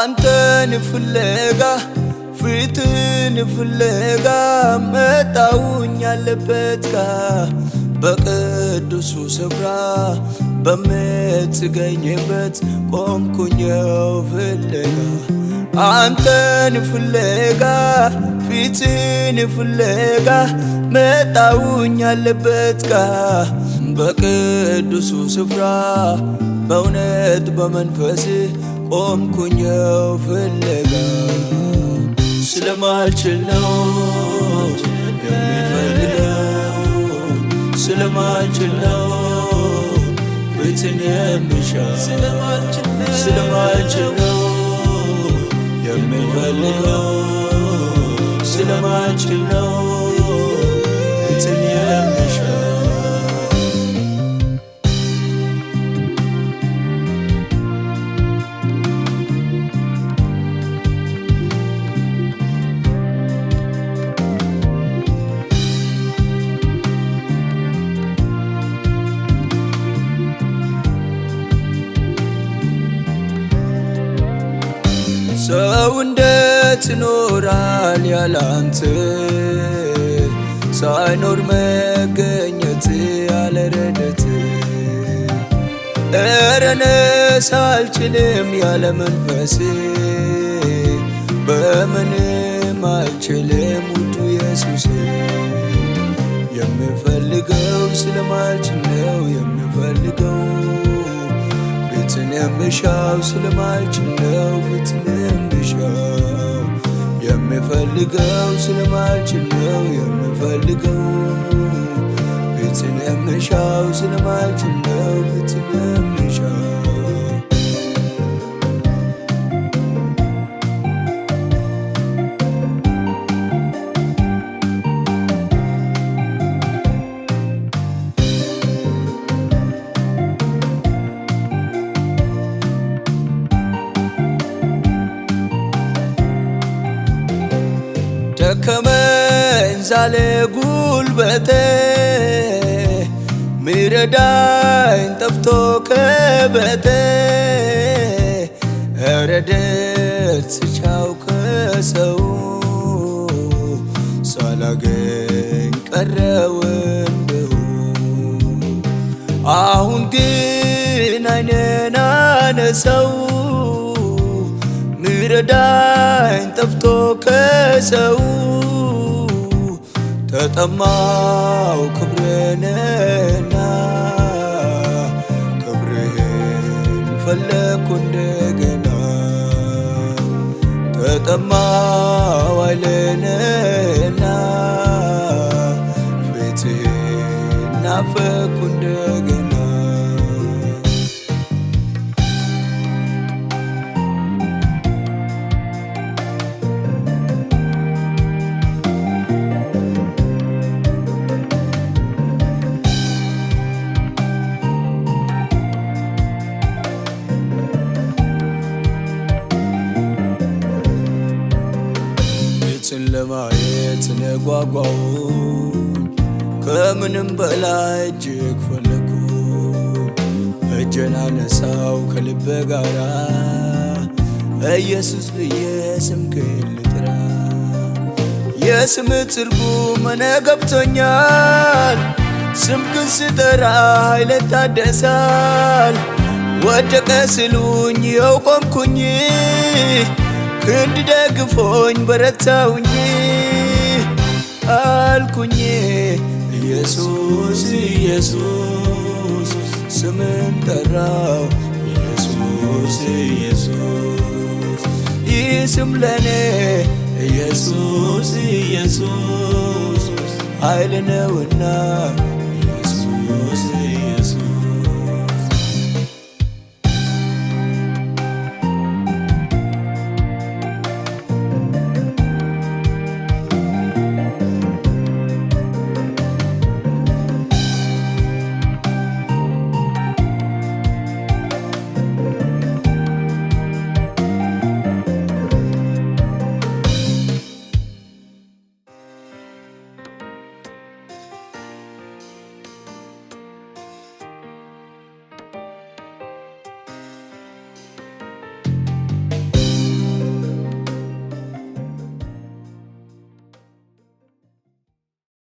አንተን ፍለጋ ፊትን ፍለጋ መጣሁኝ ያለበት ጋር በቅዱሱ ስፍራ በምትገኝበት ቆምኩኛው ፍለጋ አንተን ፍለጋ ፊትን ፍለጋ መጣሁኝ ያለበት ጋር በቅዱሱ ስፍራ በእውነት በመንፈስ ቆምኩኛው ፍለጋ ስለማልችል ነው የሚፈልገው ስለማልችል ነው ፊትን የምሻው ስለማልችል ነው የሚፈልገው ስለማልችል ነው ፊትን የምሻው ሰው እንዴት ይኖራል ያላንተ ሳይኖር መገኘት ያለ ረድኤት ኧረ እኔስ አልችልም ያለ መንፈስ በምንም አልችልም ውዱ ኢየሱስ የምፈልገው ስለማልችል ነው የምፈልገው ፊትን የምሻው ስለማልችል ነው ፊትን የምሻው የምፈልገው ስለማልችል ነው የምፈልገው ፊትን የምሻው ስለማልችል ነው ፊትን የምሻው ደከመኝ ዛለ ጉልበቴ ሚረዳኝ ጠፍቶ ከቤቴ ረድኤት ስቻው ከሰው ሳላገኝ ቀረው እንዲሁ አሁን ግን ዓይኔን አነሳው ሚረዳኝ ጠፍቶ ከሰው ተጠማው ክብርህንና ክብርህን ፈለግኩ እንደገና ተጠማው ኃይልህንና ፊትህን ናፈቅኩ እንደገና ለማየት ነጓጓሁኝ ከምንም በላይ እጅግ ፈለግኩኝ እጄን አነሳው ከልቤ ጋራ ኢየሱስ ብዬ ስምህን ልጥራ የስምህ ትርጉም እኔ ገብቶኛል ስምህን ስጠራ ኃይሌ ይታደሳል ወደቀ ሲሉኝ ይኸው ቆምኩኝ ክንድ ደግፎኝ በረታውኝ አልኩኝ ኢየሱስ ኢየሱስ ስምህን ጠራው ኢየሱስ ኢየሱስ ይህ ስም ለኔ ኢየሱስ ኢየሱስ ኃይል ነውና